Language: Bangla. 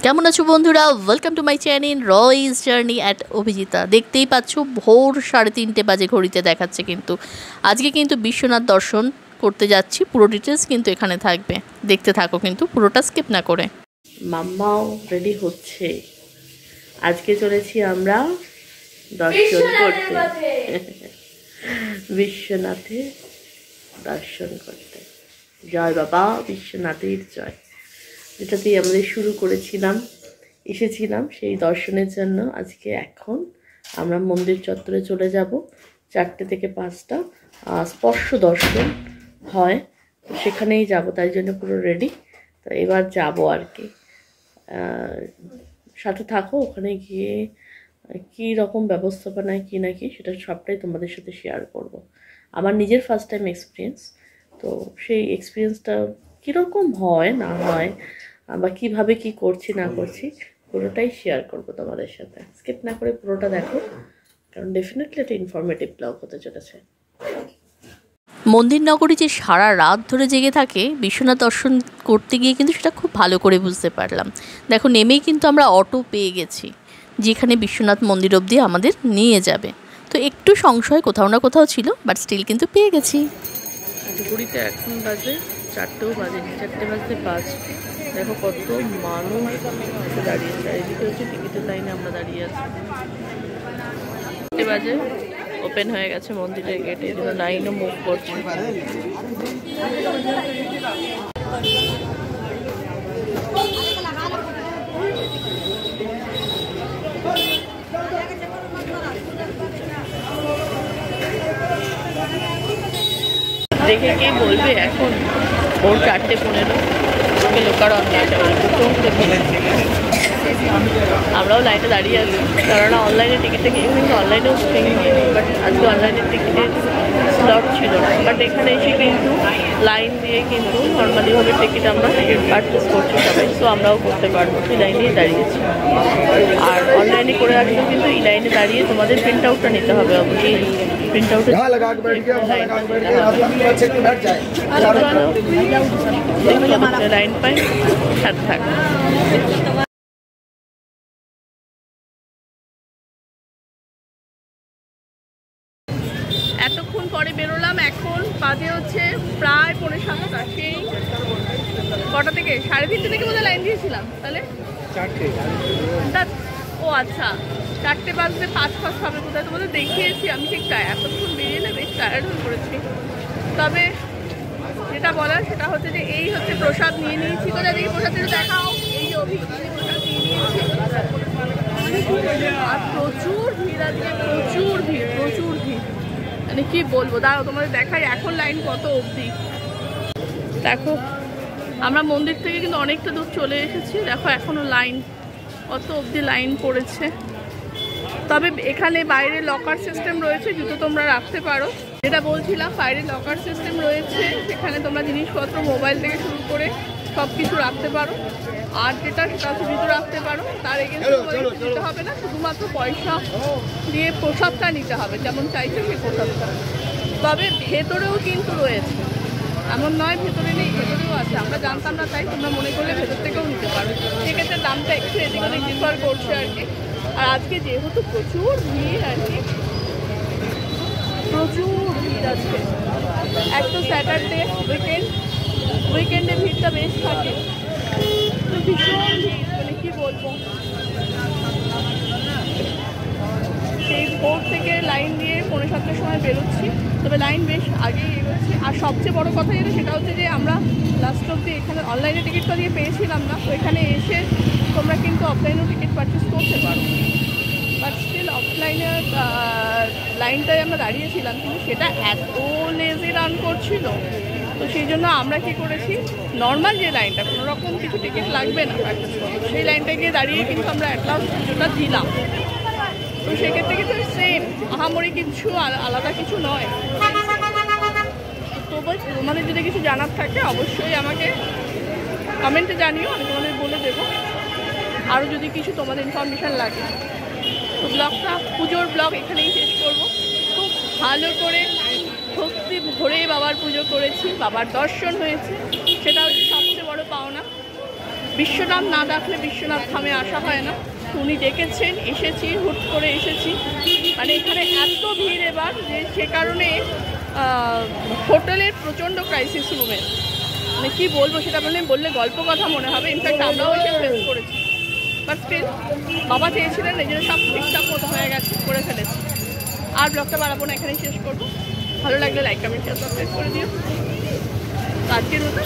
কেমন আছো বন্ধুরা? Welcome to my channel Royce journey at Abhijita. দেখতেই পাচ্ছ ভোর 3:30 বাজে ঘড়িতে দেখাচ্ছে, কিন্তু আজকে কিন্তু বিশ্বনাথ দর্শন করতে যাচ্ছি। পুরো ডিটেলস কিন্তু এখানে থাকবে, দেখতে থাকো কিন্তু পুরোটা স্কিপ না করে। মাম্মাও রেডি হচ্ছে, আজকে চলেছি আমরা দর্শন করতে, বিশ্বনাথে দর্শন করতে। জয় বাবা বিশ্বনাথের জয়। যেটা দিয়ে আমাদের শুরু করেছিলাম, এসেছিলাম সেই দর্শনের জন্য। আজকে এখন আমরা মন্দির চত্বরে চলে যাব। 4টে থেকে 5টা স্পর্শ দর্শন হয়, তো সেখানেই যাব, তাই জন্য পুরো রেডি। তো এবার যাব আর কি, সাথে থাকো। ওখানে গিয়ে কী রকম ব্যবস্থাপনায় কী না কি সেটা সবটাই তোমাদের সাথে শেয়ার করব। আমার নিজের ফার্স্ট টাইম এক্সপিরিয়েন্স, তো সেই এক্সপিরিয়েন্সটা কীরকম হয় না হয় বা কীভাবে কী করছি না করছি পুরোটাই শেয়ার করব তোমাদের সাথে। স্কিপ না করে পুরোটা দেখো, কারণ ডেফিনেটলি একটা ইনফরমেটিভ ব্লগ হতে চলেছে। মন্দির নগরী যে সারা রাত ধরে জেগে থাকে বিশ্বনাথ দর্শন করতে গিয়ে, কিন্তু সেটা খুব ভালো করে বুঝতে পারলাম। দেখো, নেমেই কিন্তু আমরা অটো পেয়ে গেছি, যেখানে বিশ্বনাথ মন্দির অবধি আমাদের নিয়ে যাবে। তো একটু সংশয় কোথাও না কোথাও ছিল, বাট স্টিল কিন্তু পেয়ে গেছি। ঘড়িতে এখন বাজে 4টেও বাজেনি, 4টে বাজতে 5। দেখো কত মানুষ দাঁড়িয়েছে, এদিকে হচ্ছে টিকিটের লাইনে আমরা দাঁড়িয়ে আছি। 4টে বাজে ওপেন হয়ে গেছে মন্দিরের গেট, এই জন্য লাইনও মুভ করছে। দেখে কে বলবে এখন ভোর 4:15 লোকার আমরাও লাইনে দাঁড়িয়ে আছি, কারণ অনলাইনে টিকিটটা কিনে, কিন্তু অনলাইনেও বুকিং নিয়ে নিই, বাট আজকে অনলাইনের টিকিটের স্লট ছিল না। বাট এখানে এসে কিন্তু লাইন দিয়ে কিন্তু নর্মালিভাবে টিকিট আমরা পারচেস করছি সবাই, সো আমরাও করতে পারবো। সেই লাইন দিয়ে দাঁড়িয়েছি। আর অনলাইনে করে আসলেও কিন্তু এই লাইনে দাঁড়িয়ে তোমাদের প্রিন্ট আউটটা নিতে হবে। অবশ্যই প্রিন্ট আউটে লাইন পাই, সাথে থাকবে। এতক্ষণ পরে বেরোলাম, এখন বাজে হচ্ছে প্রায় 6:45। সেই কটা থেকে 3:30 থেকে বোধহয় লাইন দিয়েছিলাম, তাহলে 4টে। ও আচ্ছা, 4টে বাজতে 5 হবে কোথায়, তোমাদের দেখিয়েছি আমি। ঠিক এতক্ষণ বেরিয়ে না বেশ টায়ার্ড হয়ে পড়েছি। তবে যেটা বলার সেটা হচ্ছে যে এই হচ্ছে প্রসাদ নিয়ে নিয়েছি। তো দেখি প্রসাদ দেখাও, এই যে প্রসাদ নিয়ে নিয়েছি। আর প্রচুর ভিড় আজকে, প্রচুর ভিড়, প্রচুর ভিড়, মানে কি বলবো। দাঁড়াও তোমাদের দেখাই এখন লাইন কত অবধি। দেখো, আমরা মন্দির থেকে কিন্তু অনেকটা দূর চলে এসেছি। দেখো এখনো লাইন কত অবধি লাইন পড়েছে। তবে এখানে বাইরে লকার সিস্টেম রয়েছে, জুতো তোমরা রাখতে পারো। যেটা বলছিলাম, বাইরে লকার সিস্টেম রয়েছে, সেখানে তোমরা জিনিসপত্র মোবাইল থেকে শুরু করে সব কিছু রাখতে পারো। আর যেটা সেটা হচ্ছে জুতো রাখতে পারো, তার এগেন্সে তোমাদের দিতে হবে না, শুধুমাত্র পয়সা দিয়ে প্রসাদটা নিতে হবে, যেমন চাইছে সেই প্রসাদটা। তবে ভেতরেও কিন্তু রয়েছে, এমন নয় ভেতরে নেই, ভেতরেও আছে। আমরা জানতাম না, তাই তোমরা মনে করলে ভেতর থেকেও নিতে পারো। সেক্ষেত্রে দামটা একটু এদিক ওদিক ডিফার করছে আর কি। আর আজকে যেহেতু প্রচুর ভিড় আর কি, প্রচুর ভিড় আজকে। এক তো স্যাটারডে উইকেন্ডে ভিড়টা বেশ থাকে, তো ভীষণ ভিড়, মানে কি বলবো। সেই ভোর থেকে লাইন দিয়ে 7:45 সময় বেরোচ্ছি, তবে লাইন বেশ আগেই এগোচ্ছি। আর সবচেয়ে বড় কথা যেটা, সেটা হচ্ছে যে আমরা লাস্ট অব্দি এখানে অনলাইনে টিকিটটা দিয়ে পেয়েছিলাম না, তো এখানে এসে তোমরা কিন্তু অফলাইনেও টিকিট পারচেস করতে পারো। বাট স্টিল অফলাইনের লাইনটায় আমরা দাঁড়িয়েছিলাম, কিন্তু সেটা এত লেজি রান করছিল, তো সেই জন্য আমরা কি করেছি, নর্মাল যে লাইনটা কোনো রকম কিছু টিকিট লাগবে না পারচেস করতে, সেই লাইনটা গিয়ে দাঁড়িয়ে কিন্তু আমরা অ্যাটলাস্ট পুজোটা দিলাম। তো সেক্ষেত্রে কিন্তু সেম, আহামরি কিছু আলাদা কিছু নয়। তবু তোমাদের যদি কিছু জানার থাকে অবশ্যই আমাকে কমেন্টে জানিও, আমি তোমাদের বলে দেবো আরও যদি কিছু তোমাদের ইনফরমেশান লাগে। তো ব্লগটা, পুজোর ব্লগ এখানেই শেষ করবো। খুব ভালো করে ভক্তি ভরে বাবার পুজো করেছি, বাবার দর্শন হয়েছে, সেটা হচ্ছে সবচেয়ে বড় পাওনা। বিশ্বনাথ না ডাকলে বিশ্বনাথ ধামে আসা হয় না। উনি ডেকেছেন, এসেছি, হুট করে এসেছি। মানে এখানে এত ভিড় এবার যে সে কারণে হোটেলের প্রচণ্ড ক্রাইসিস রুমের, মানে কী বলবো সেটা বললে গল্প কথা মনে হবে। ইনফ্যাক্ট আমরাও এসে ফেস করেছি, বাট স্টিল বাবা চেয়েছিলেন এই জন্য সব ঠিকঠাক মতো হয়ে গেছে, করে ফেলেছি। আর ব্লগটা বাড়াবো না, এখানেই শেষ করবো। ভালো লাগলে লাইক, কমেন্ট, শেয়ার, সাবস্ক্রাইব করে দিও। আজকের মতো